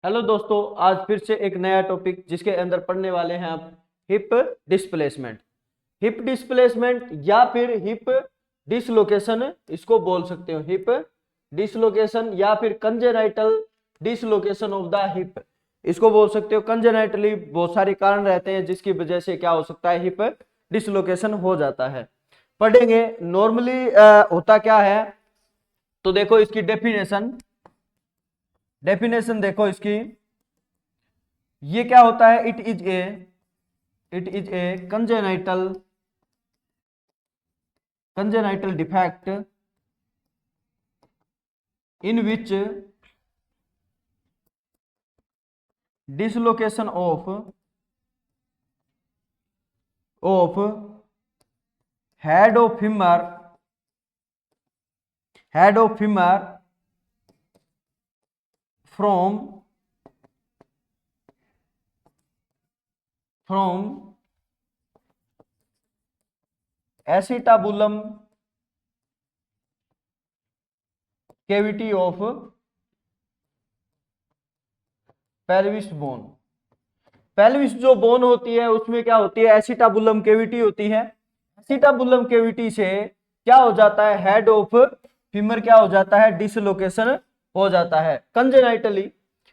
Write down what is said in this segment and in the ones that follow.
Hello दोस्तों, आज फिर से एक नया टॉपिक जिसके अंदर पढ़ने वाले हैं आप हिप डिस्प्लेसमेंट। हिप डिस्प्लेसमेंट या फिर हिप डिसलोकेशन इसको बोल सकते हो। हिप डिसलोकेशन या फिर congenital dislocation of the hip इसको बोल सकते हो। कंजेनाइटली बहुत सारे कारण रहते हैं जिसकी वजह से क्या हो सकता है, हिप डिसलोकेशन हो जाता है। पढ़ेंगे नॉर्मली होता क्या है, तो देखो इसकी डेफिनेशन देखो इसकी। ये क्या होता है, it is a congenital defect in which dislocation of head of femur from acetabulum cavity of pelvis bone। Pelvis जो बोन होती है उसमें क्या होती है, एसिटाबुलम केविटी होती है। एसिटाबुलम केविटी से क्या हो जाता है, हेड ऑफ फीमर क्या हो जाता है, डिसलोकेशन हो जाता है कंजेनाइटली।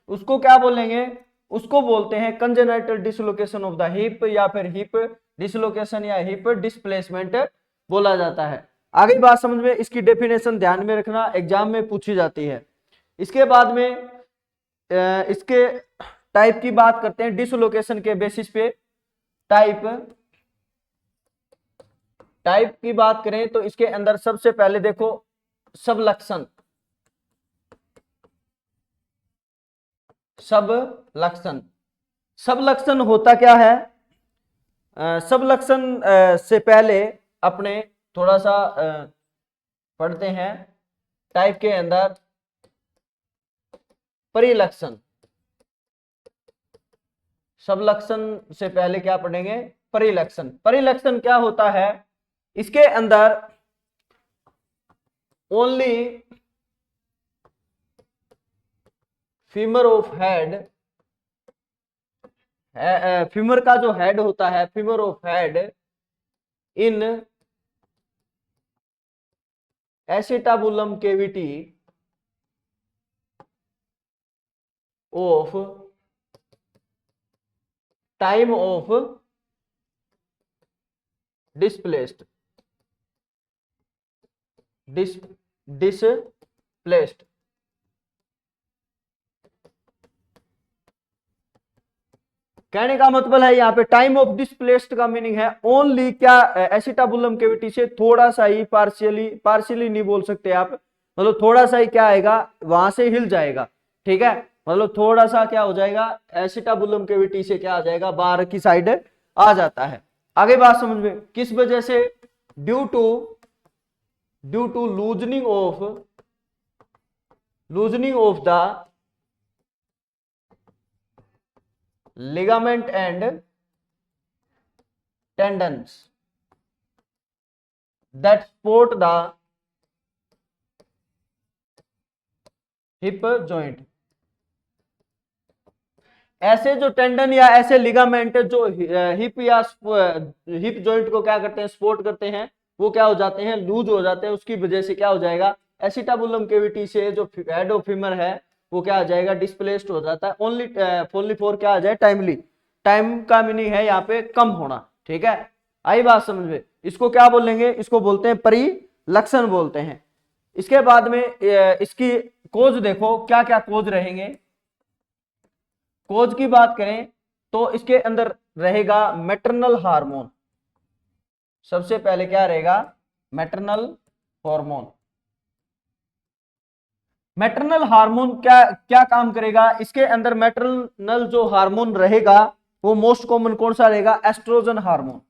उसको क्या बोलेंगे, उसको बोलते हैं congenital dislocation of the hip या फिर हिप डिसलोकेशन या हिप डिस्प्लेसमेंट बोला जाता है। आगे बात समझ में, इसकी डेफिनेशन ध्यान में रखना, एग्जाम में पूछी जाती है। इसके बाद में इसके टाइप की बात करते हैं डिसलोकेशन के बेसिस पे। टाइप की बात करें तो इसके अंदर सबसे पहले देखो सबलक्षण होता क्या है। सबलक्षण से पहले अपने थोड़ा सा पढ़ते हैं टाइप के अंदर परिलक्षण। सबलक्षण से पहले क्या पढ़ेंगे, परिलक्षण। परिलक्षण क्या होता है, इसके अंदर only femur of head, femur का जो हेड होता है, femur of head in acetabulum cavity of time of displaced कहने का मतलब है यहाँ पे टाइम ऑफ डिस्प्लेस्ड का मीनिंग है ओनली क्या, एसिटाबुलम केविटी से थोड़ा सा ही पार्शियली नहीं बोल सकते आप, मतलब थोड़ा सा ही क्या आएगा, वहां से हिल जाएगा। ठीक है, मतलब थोड़ा सा क्या हो जाएगा, एसिटाबुलम केविटी से क्या आ जाएगा, बाहर की साइड आ जाता है। आगे बात समझ में, किस वजह से, due to loosening of the ligament and tendons that support the hip joint। ऐसे जो टेंडन या ऐसे लिगामेंट जो हिप या हिप जॉइंट को क्या करते हैं, सपोर्ट करते हैं, वो क्या हो जाते हैं, लूज हो जाते हैं। उसकी वजह से क्या हो जाएगा, एसिटाबुलम केविटी से जो हेड ऑफ फीमर है वो क्या आ जाएगा, डिस्प्लेस्ड हो जाता है। ओनली फॉर क्या आ जाए, टाइमली। टाइम का मीनिंग है यहाँ पे कम होना। ठीक है, आई बात समझ में। इसको क्या बोलेंगे, इसको बोलते हैं परिलक्षण बोलते हैं। इसके बाद में इसकी कोज देखो, क्या क्या कोज रहेंगे। कोज की बात करें तो इसके अंदर रहेगा मैटरनल हार्मोन। सबसे पहले क्या रहेगा, मैटरनल हार्मोन। मैटरनल हार्मोन क्या क्या काम करेगा, इसके अंदर मैटरनल जो हार्मोन रहेगा वो मोस्ट कॉमन कौन सा रहेगा, एस्ट्रोजन हार्मोन।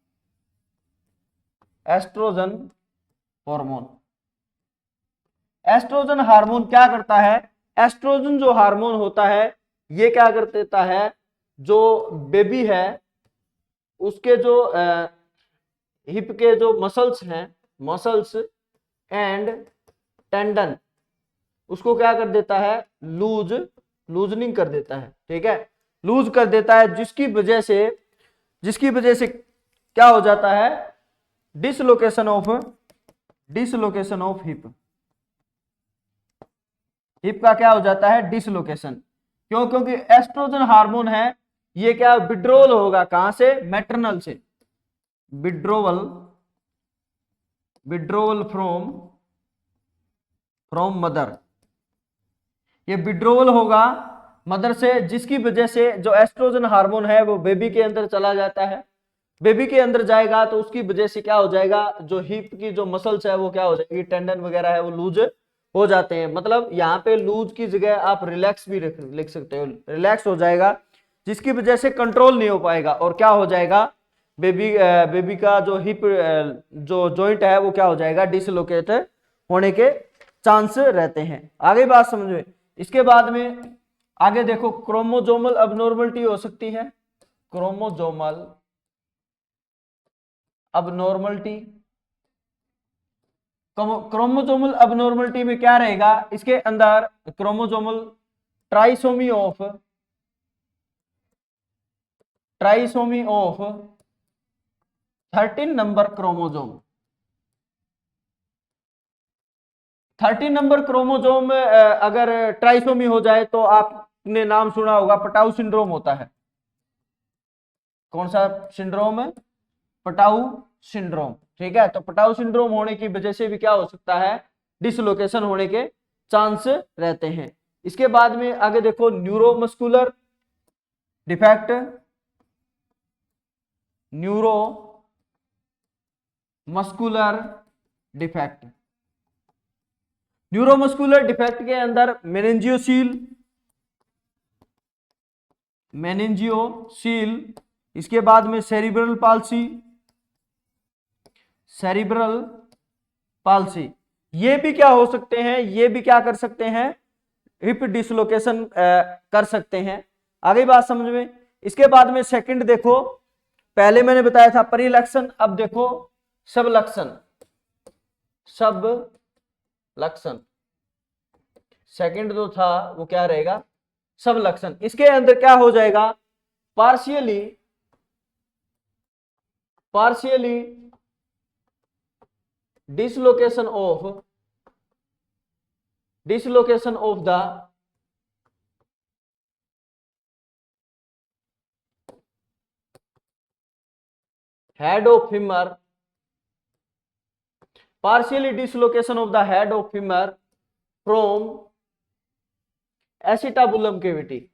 एस्ट्रोजन हार्मोन क्या करता है, एस्ट्रोजन जो हार्मोन होता है ये क्या कर देता है, जो बेबी है उसके जो हिप के जो मसल्स एंड टेंडन, उसको क्या कर देता है, लूज लूजनिंग कर देता है, ठीक है, लूज कर देता है, जिसकी वजह से क्या हो जाता है, डिसलोकेशन ऑफ हिप। हिप का क्या हो जाता है, डिसलोकेशन। क्यों? क्योंकि एस्ट्रोजन हार्मोन है, ये क्या विड्रोवल होगा, कहां से, मैटरनल से, विड्रोवल फ्रॉम मदर, ये विड्रोवल होगा मदर से, जिसकी वजह से जो एस्ट्रोजन हार्मोन है वो बेबी के अंदर चला जाता है। बेबी के अंदर जाएगा तो उसकी वजह से क्या हो जाएगा, जो हिप की जो मसल्स है वो क्या हो जाएगी, टेंडन वगैरह है वो लूज हो जाते हैं। मतलब यहाँ पे लूज की जगह आप रिलैक्स भी लिख सकते हो, रिलैक्स हो जाएगा, जिसकी वजह से कंट्रोल नहीं हो पाएगा और क्या हो जाएगा, बेबी का जो हिप जो जॉइंट है वो क्या हो जाएगा, डिसलोकेट होने के चांस रहते हैं। आगे बात समझ में। इसके बाद में आगे देखो, क्रोमोजोमल अबनॉर्मलिटी हो सकती है, क्रोमोजोमल अबनॉर्मलिटी। क्रोमोजोमल अबनॉर्मलिटी में क्या रहेगा, इसके अंदर chromosomal trisomy of 13 number chromosome. 13 number chromosome अगर ट्राइसोमी हो जाए तो आपने नाम सुना होगा, पटाउ सिंड्रोम होता है। कौन सा सिंड्रोम है, पटाउ सिंड्रोम, ठीक है। तो पटाउ सिंड्रोम होने की वजह से भी क्या हो सकता है, डिसलोकेशन होने के चांस रहते हैं। इसके बाद में आगे देखो, neuromuscular defect, neuromuscular defect. Neuromuscular defect के अंदर मेनिंजियोसील, इसके बाद में सेरिब्रल पाल्सी, ये भी क्या हो सकते हैं, ये भी क्या कर सकते हैं, हिप डिसलोकेशन कर सकते हैं। आगे बात समझ में। इसके बाद में सेकंड देखो, पहले मैंने बताया था परिलक्षण, अब देखो सब लक्षण। सेकंड जो था वो क्या रहेगा, सब लक्षण। इसके अंदर क्या हो जाएगा, partially dislocation of the head of femur, partially dislocation of the head of femur from acetabulum cavity,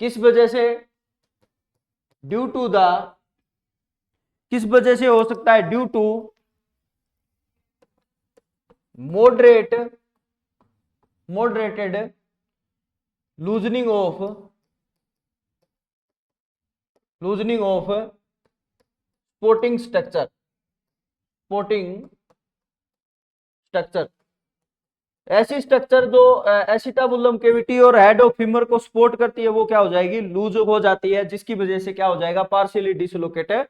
किस वजह से, किस वजह से हो सकता है, due to moderated loosening of supporting structure, ऐसी स्ट्रक्चर जो एसिटाबुलम कैविटी और हेड ऑफ फीमर को सपोर्ट करती है वो क्या हो जाएगी, लूज हो जाती है, जिसकी वजह से क्या हो जाएगा, पार्शियली डिसलोकेटेड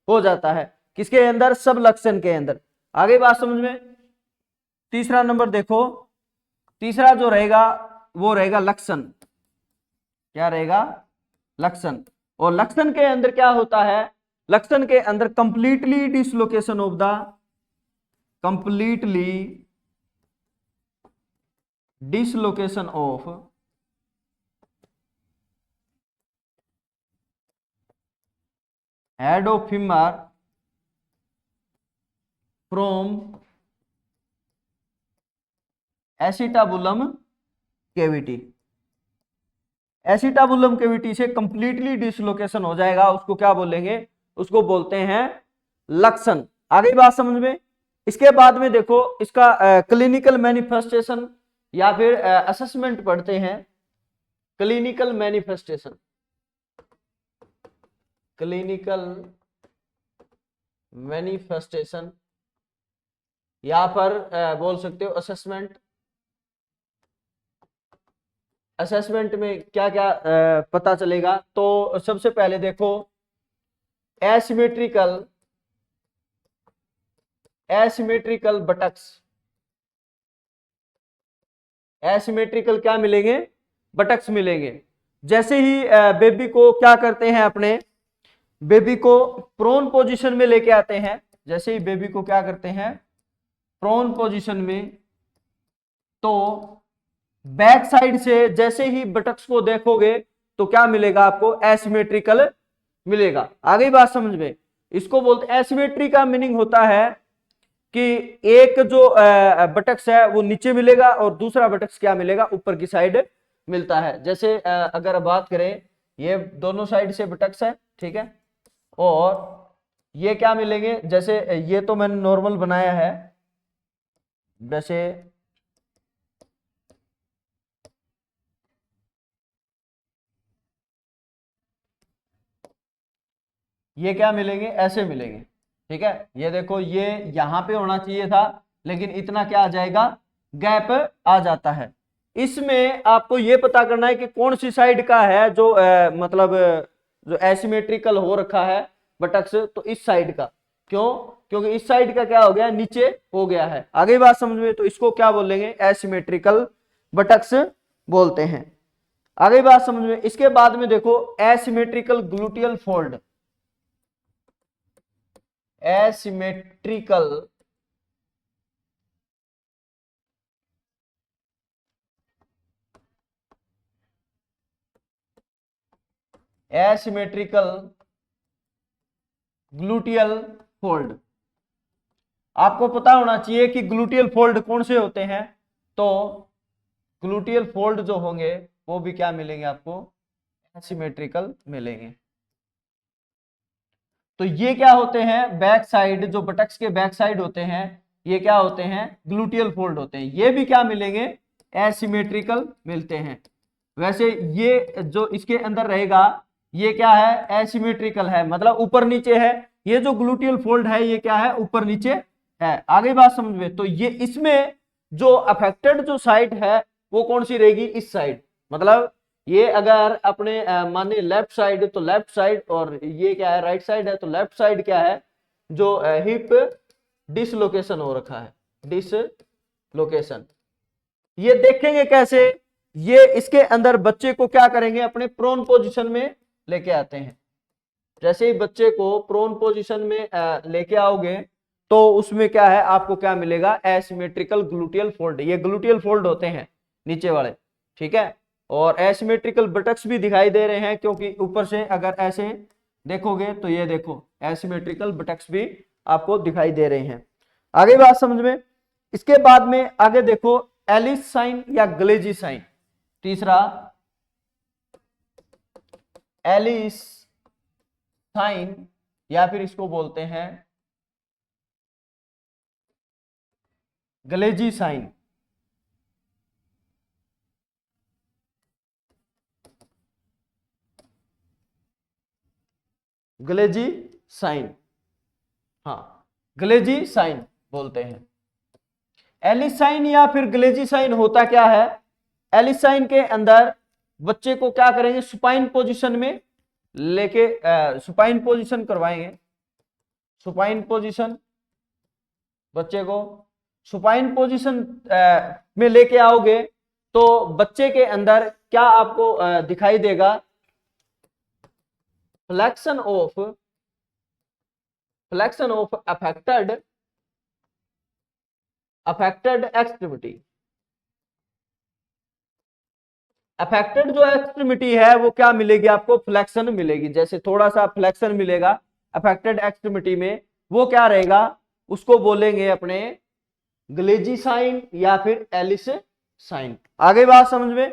हो जाता है। किसके अंदर, सब लक्षण के अंदर। आगे बात समझ में। तीसरा नंबर देखो, तीसरा जो रहेगा वो रहेगा लक्षण। क्या रहेगा, लक्षण। और लक्षण के अंदर क्या होता है, लक्षण के अंदर completely dislocation of head of femur from acetabulum cavity. Acetabulum cavity से कंप्लीटली डिसलोकेशन हो जाएगा, उसको क्या बोलेंगे, उसको बोलते हैं लक्षण। आगे बात समझ में। इसके बाद में देखो, इसका क्लिनिकल मैनिफेस्टेशन या फिर असेसमेंट पढ़ते हैं। क्लिनिकल मैनिफेस्टेशन, यहां पर बोल सकते हो असेसमेंट। असेसमेंट में क्या क्या पता चलेगा, तो सबसे पहले देखो एसिमेट्रिकल बटक्स, एसिमेट्रिकल क्या मिलेंगे, बटक्स मिलेंगे। जैसे ही बेबी को क्या करते हैं, अपने बेबी को प्रोन पोजीशन में लेके आते हैं, जैसे ही बेबी को क्या करते हैं प्रोन पोजीशन में, तो बैक साइड से जैसे ही बटक्स को देखोगे तो क्या मिलेगा आपको, एसिमेट्रिकल मिलेगा। आगे बात समझ में, इसको बोलते एसिमेट्री का मीनिंग होता है कि एक जो बटक्स है वो नीचे मिलेगा और दूसरा बटक्स क्या मिलेगा, ऊपर की साइड मिलता है। जैसे अगर बात करें, ये दोनों साइड से बटक्स है, ठीक है, और ये क्या मिलेंगे, जैसे ये तो मैंने नॉर्मल बनाया है, जैसे ये क्या मिलेंगे, ऐसे मिलेंगे, ठीक है। ये देखो, ये यहां पे होना चाहिए था, लेकिन इतना क्या आ जाएगा, गैप आ जाता है। इसमें आपको ये पता करना है कि कौन सी साइड का है जो मतलब जो एसिमेट्रिकल हो रखा है बटक्स, तो इस साइड का। क्यों, क्योंकि इस साइड का क्या हो गया, नीचे हो गया है। आगे बात समझ में, तो इसको क्या बोलेंगे, एसिमेट्रिकल बटक्स बोलते हैं। आगे बात समझ में, इसके बाद में देखो asymmetrical gluteal fold. Asymmetrical asymmetrical gluteal fold. आपको पता होना चाहिए कि ग्लूटियल फोल्ड कौन से होते हैं, तो ग्लूटियल फोल्ड जो होंगे वो भी क्या मिलेंगे आपको, एसिमेट्रिकल मिलेंगे। तो ये क्या होते हैं, बैक साइड, जो बटक्स के बैक साइड होते हैं, ये क्या होते हैं, ग्लूटियल फोल्ड होते हैं। ये भी क्या मिलेंगे, एसिमेट्रिकल मिलते हैं। वैसे ये जो इसके अंदर रहेगा, ये क्या है, एसिमेट्रिकल है, मतलब ऊपर नीचे है। ये जो ग्लूटियल फोल्ड है ये क्या है, ऊपर नीचे है। आगे बात समझ में, तो ये इसमें जो अफेक्टेड जो साइड है वो कौन सी रहेगी, इस साइड। मतलब ये अगर अपने माने लेफ्ट साइड, तो लेफ्ट साइड, और ये क्या है, राइट साइड है, तो लेफ्ट साइड क्या है, जो हिप डिसलोकेशन हो रखा है, डिसलोकेशन। ये देखेंगे कैसे, ये इसके अंदर बच्चे को क्या करेंगे, अपने प्रोन पोजीशन में लेके आते हैं। जैसे ही बच्चे को प्रोन पोजीशन में लेके आओगे, तो उसमें क्या है, आपको क्या मिलेगा, एसिमेट्रिकल ग्लूटियल फोल्ड। ये ग्लूटियल फोल्ड होते हैं नीचे वाले, ठीक है। और एसिमेट्रिकल बटक्स भी दिखाई दे रहे हैं, क्योंकि ऊपर से अगर ऐसे देखोगे तो ये देखो एसिमेट्रिकल बटक्स भी आपको दिखाई दे रहे हैं। आगे बात समझ में, इसके बाद में आगे देखो एलिस साइन या ग्लेजी साइन। तीसरा एलिस साइन, या फिर इसको बोलते हैं ग्लेजी साइन। ग्लेजी साइन, हाँ, ग्लेजी साइन बोलते हैं। एलिस साइन या फिर ग्लेजी साइन होता क्या है, एलिस साइन के अंदर बच्चे को क्या करेंगे, सुपाइन पोजीशन में लेके सुपाइन पोजीशन करवाएंगे। सुपाइन पोजीशन, बच्चे को सुपाइन पोजीशन में लेके आओगे, तो बच्चे के अंदर क्या आपको दिखाई देगा, flexion of affected extremity. Affected जो एक्सट्रीमिटी है वो क्या मिलेगी आपको, फ्लेक्शन मिलेगी। जैसे थोड़ा सा फ्लेक्शन मिलेगा अफेक्टेड एक्सट्रीमिटी में, वो क्या रहेगा, उसको बोलेंगे अपने ग्लेजी साइन या फिर एलिस साइन। आगे बात समझ में,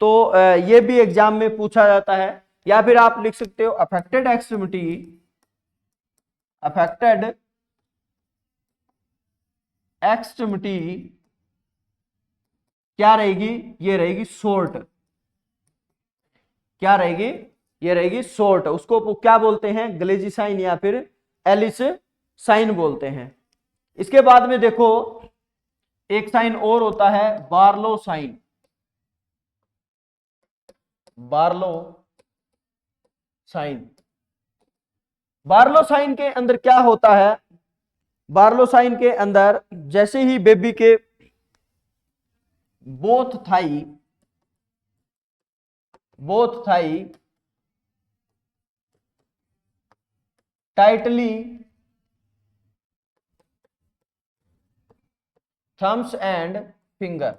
तो ये भी एग्जाम में पूछा जाता है, या फिर आप लिख सकते हो अफेक्टेड एक्सट्रीमिटी, अफेक्टेड एक्सट्रीमिटी क्या रहेगी, ये रहेगी शॉर्ट। क्या रहेगी, ये रहेगी शॉर्ट। उसको क्या बोलते हैं, ग्लेजी साइन या फिर एलिस साइन बोलते हैं। इसके बाद में देखो एक साइन और होता है, Barlow sign. Barlow sign, Barlow sign के अंदर क्या होता है, बार्लो साइन के अंदर जैसे ही बेबी के both thigh tightly thumbs and finger.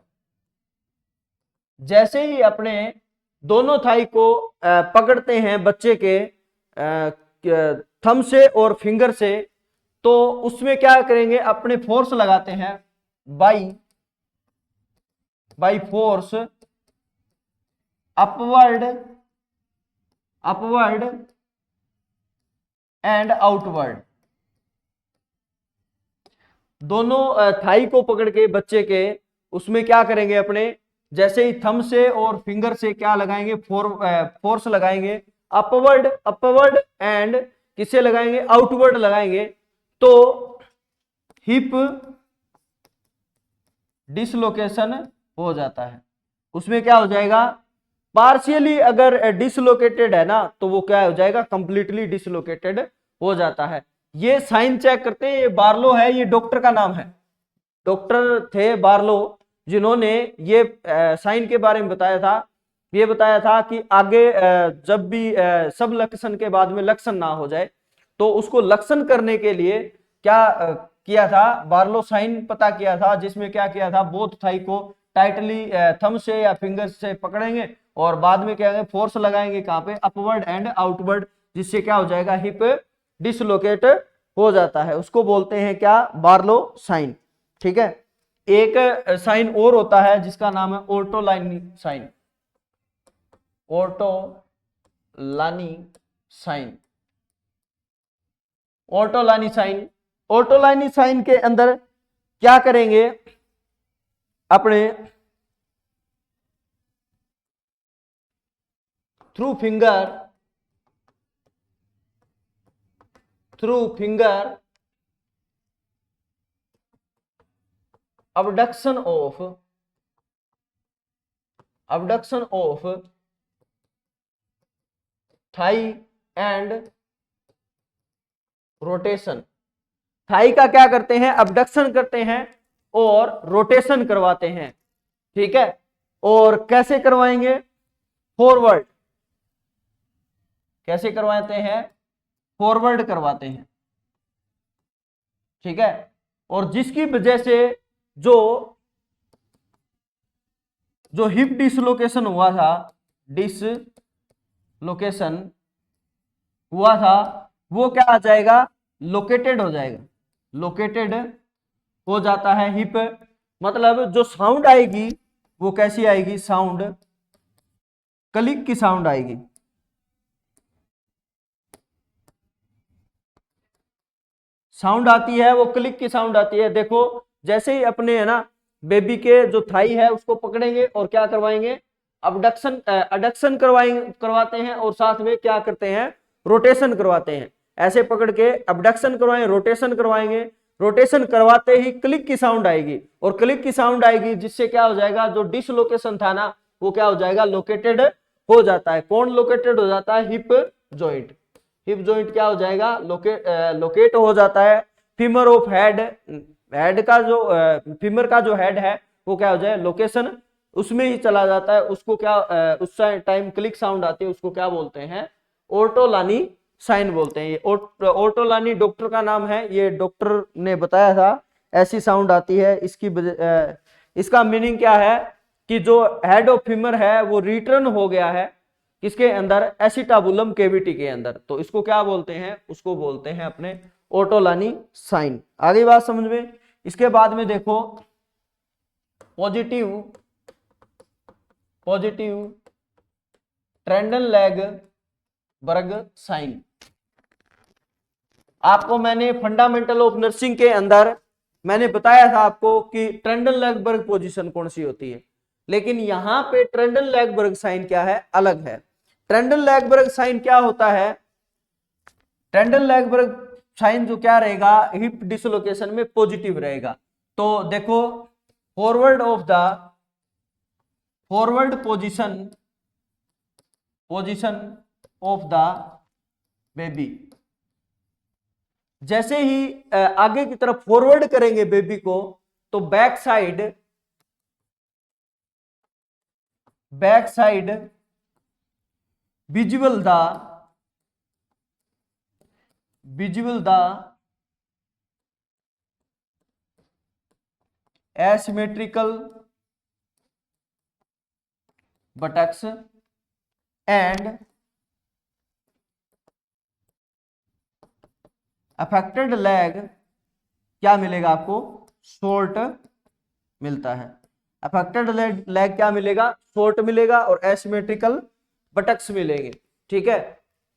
जैसे ही अपने दोनों थाई को पकड़ते हैं बच्चे के थंब से और फिंगर से, तो उसमें क्या करेंगे, अपने फोर्स लगाते हैं by force upward and outward. दोनों थाई को पकड़ के बच्चे के उसमें क्या करेंगे, अपने जैसे ही थंब से और फिंगर से क्या लगाएंगे, फोर्स लगाएंगे अपवर्ड एंड किसे लगाएंगे, आउटवर्ड लगाएंगे। तो हिप डिसलोकेशन हो जाता है। उसमें क्या हो जाएगा, पार्शियली अगर डिसलोकेटेड है ना तो वो क्या हो जाएगा, कंप्लीटली डिसलोकेटेड हो जाता है। ये साइन चेक करते हैं, ये बार्लो है, ये डॉक्टर का नाम है, डॉक्टर थे बार्लो, जिन्होंने ये साइन के बारे में बताया था। ये बताया था कि आगे जब भी सब लक्षण के बाद में लक्षण ना हो जाए, तो उसको लक्षण करने के लिए क्या किया था, बार्लो साइन पता किया था, जिसमें क्या किया था, बोथ थाई को टाइटली थंब से या फिंगर से पकड़ेंगे और बाद में क्या करेंगे, फोर्स लगाएंगे कहां पे, अपवर्ड एंड आउटवर्ड, जिससे क्या हो जाएगा, हिप डिसलोकेट हो जाता है। उसको बोलते हैं क्या, बार्लो साइन। ठीक है। एक साइन और होता है जिसका नाम है Ortolani sign, Ortolani sign. Ortolani sign के अंदर क्या करेंगे, अपने through finger abduction of thigh and rotation. Thigh का क्या करते हैं, अबडक्शन करते हैं और रोटेशन करवाते हैं। ठीक है। और कैसे करवाएंगे, फॉरवर्ड, कैसे करवाते हैं, फॉरवर्ड करवाते हैं। ठीक है। और जिसकी वजह से जो हिप डिसलोकेशन हुआ था, वो क्या आ जाएगा, लोकेटेड हो जाएगा, लोकेटेड हो जाता है हिप। मतलब जो साउंड आएगी वो कैसी आएगी, साउंड क्लिक की साउंड आएगी। साउंड आती है वो क्लिक की साउंड आती है। देखो जैसे ही अपने है ना बेबी के जो थाई है उसको पकड़ेंगे और क्या करवाएंगे, अडक्शन करवाते हैं और साथ में क्या करते हैं, रोटेशन करवाते हैं। ऐसे पकड़ के अबडक्शन करवाएंगे, रोटेशन करवाएंगे, रोटेशन करवाते ही क्लिक की साउंड आएगी, और क्लिक की साउंड आएगी जिससे क्या हो जाएगा, जो डिसलोकेशन था ना वो क्या हो जाएगा, लोकेटेड हो जाता है। कौन लोकेटेड हो जाता है, हिप जॉइंट। हिप जॉइंट क्या हो जाएगा, लोकेट हो जाता है। फीमर ऑफ हेड का जो फीमर का जो हेड है वो क्या हो जाए, लोकेशन उसमें ही चला जाता है। उसको क्या उस टाइम क्लिक साउंड आती है, उसको क्या बोलते हैं, ओर्टोलानी साइन बोलते हैं। ये ओर्टोलानी डॉक्टर का नाम है, ये डॉक्टर ने बताया था ऐसी साउंड आती है। इसका मीनिंग क्या है कि जो हेड ऑफ फीमर है वो रिटर्न हो गया है किसके अंदर, एसिटाबुलम केविटी के अंदर। तो इसको क्या बोलते हैं, उसको बोलते हैं अपने ओर्टोलानी साइन। आगे बात समझ में। इसके बाद में देखो पॉजिटिव ट्रेंडनबर्ग साइन। आपको मैंने फंडामेंटल ऑफ नर्सिंग के अंदर मैंने बताया था आपको कि ट्रेंडनबर्ग पोजीशन कौन सी होती है, लेकिन यहां पे ट्रेंडनबर्ग साइन क्या है, अलग है। ट्रेंडनबर्ग साइन क्या होता है, ट्रेंडनबर्ग साइन जो क्या रहेगा, हिप डिसलोकेशन में पॉजिटिव रहेगा। तो देखो forward position of the baby. जैसे ही आगे की तरफ फॉरवर्ड करेंगे बेबी को, तो back side back side visible the asymmetrical buttocks and affected leg क्या मिलेगा आपको, शॉर्ट मिलता है। अफेक्टेड लेग क्या मिलेगा, शॉर्ट मिलेगा और एसिमेट्रिकल बटक्स मिलेंगे, ठीक है।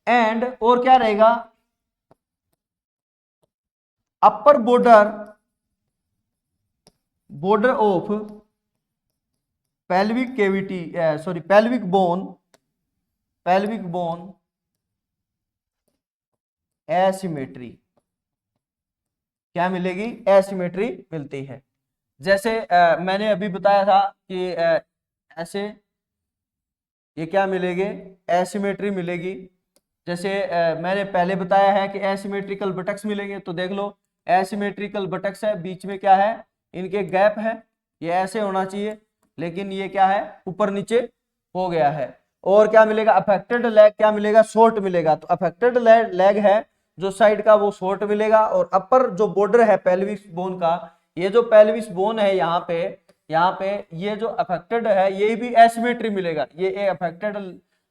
एंड और क्या रहेगा, upper border of pelvic cavity, sorry pelvic bone asymmetry क्या मिलेगी, एसिमेट्री मिलती है। जैसे मैंने अभी बताया था कि ऐसे ये क्या मिलेगी, एसिमेट्री मिलेगी। जैसे मैंने पहले बताया है कि एसिमेट्रिकल बटक्स मिलेंगे, तो देख लो एसिमेट्रिकल बटक्स है, बीच में क्या है, इनके गैप है, ये ऐसे होना चाहिए, लेकिन ये क्या है, ऊपर नीचे हो गया है। और क्या मिलेगा, अफेक्टेड लेग क्या मिलेगा, शॉर्ट मिलेगा। तो अफेक्टेड लेग है जो साइड का वो शॉर्ट मिलेगा, और अपर जो बॉर्डर है पेल्विक बोन का, ये जो पेल्विक बोन है यहाँ पे ये जो अफेक्टेड है ये भी एसिमेट्री मिलेगा। ये अफेक्टेड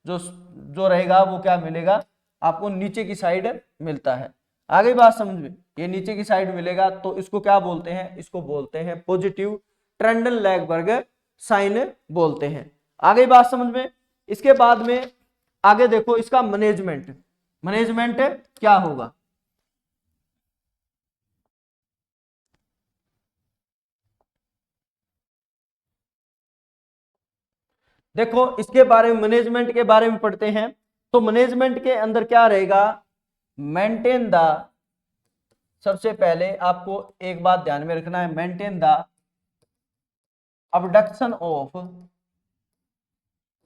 जो रहेगा वो क्या मिलेगा आपको, नीचे की साइड मिलता है। आगे बात समझ में, ये नीचे की साइड मिलेगा तो इसको क्या बोलते हैं, इसको बोलते हैं पॉजिटिव ट्रेंडल लैगबर्ग साइन बोलते हैं। आगे बात समझ में। इसके बाद में आगे देखो इसका मैनेजमेंट क्या होगा। देखो इसके बारे में, मैनेजमेंट के बारे में पढ़ते हैं। तो मैनेजमेंट के अंदर क्या रहेगा, मेंटेन द, सबसे पहले आपको एक बात ध्यान में रखना है, maintain the abduction of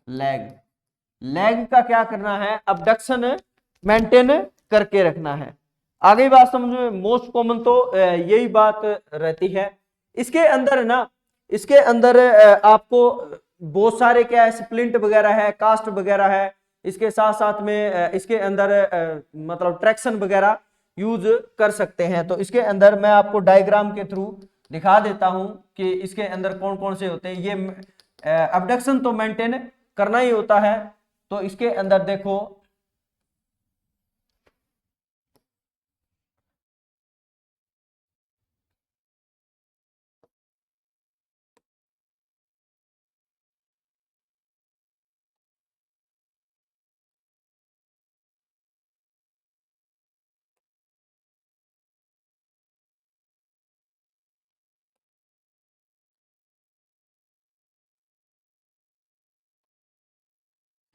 leg का क्या करना है, अबडक्शन मेंटेन करके रखना है। आगे बात समझ में, मोस्ट कॉमन तो यही बात रहती है। इसके अंदर ना, इसके अंदर आपको बहुत सारे क्या है, स्प्लिंट वगैरह है, कास्ट वगैरह है, इसके साथ साथ में इसके अंदर मतलब ट्रैक्शन वगैरह यूज कर सकते हैं। तो इसके अंदर मैं आपको डायग्राम के थ्रू दिखा देता हूं कि इसके अंदर कौन कौन से होते हैं। ये अबडक्शन तो मेंटेन करना ही होता है। तो इसके अंदर देखो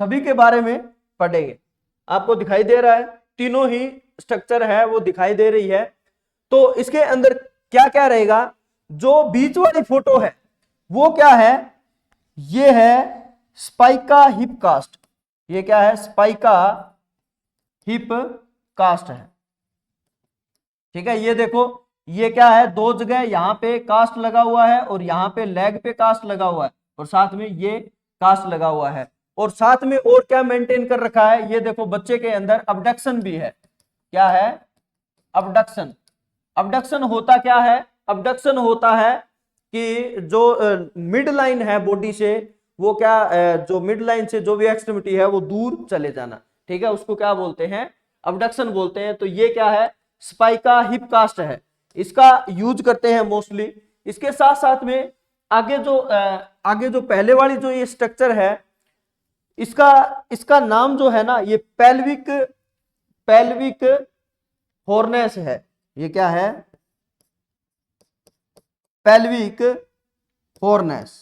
सभी के बारे में पढ़ेंगे। आपको दिखाई दे रहा है, तीनों ही स्ट्रक्चर है वो दिखाई दे रही है। तो इसके अंदर क्या क्या रहेगा, जो बीच वाली फोटो है वो क्या है, ये है स्पाइका हिप कास्ट। ये क्या है, स्पाइका हिप कास्ट है, ठीक है। ये देखो ये क्या है, दो जगह यहाँ पे कास्ट लगा हुआ है और यहाँ पे लेग पे कास्ट लगा हुआ है, और साथ में ये कास्ट लगा हुआ है। और साथ में और क्या मेंटेन कर रखा है, ये देखो बच्चे के अंदर अबडक्शन भी है। क्या है, अबडक्शन। अबडक्शन होता क्या है, अबडक्शन होता है कि जो मिड लाइन है बॉडी से, वो क्या जो मिड लाइन से जो भी एक्सट्रीमिटी है वो दूर चले जाना, ठीक है, उसको क्या बोलते हैं, अबडक्शन बोलते हैं। तो ये क्या है, स्पाइका हिप कास्ट है, इसका यूज करते हैं मोस्टली। इसके साथ साथ में आगे जो पहले वाली जो ये स्ट्रक्चर है, इसका नाम जो है ना, ये पेल्विक हॉर्नेस है। ये क्या है, पेल्विक हॉर्नेस।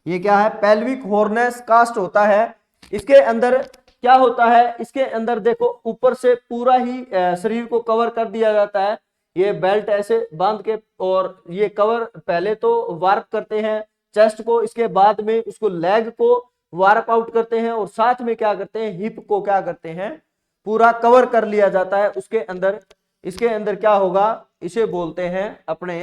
ये क्या है, पेल्विक हॉर्नेस कास्ट होता है। इसके अंदर क्या होता है, इसके अंदर देखो ऊपर से पूरा ही शरीर को कवर कर दिया जाता है, ये बेल्ट ऐसे बांध के, और ये कवर पहले तो वार्प करते हैं चेस्ट को, इसके बाद में उसको लेग को वार्प आउट करते हैं, और साथ में क्या करते हैं, हिप को क्या करते हैं, पूरा कवर कर लिया जाता है उसके अंदर। इसके अंदर क्या होगा, इसे बोलते हैं अपने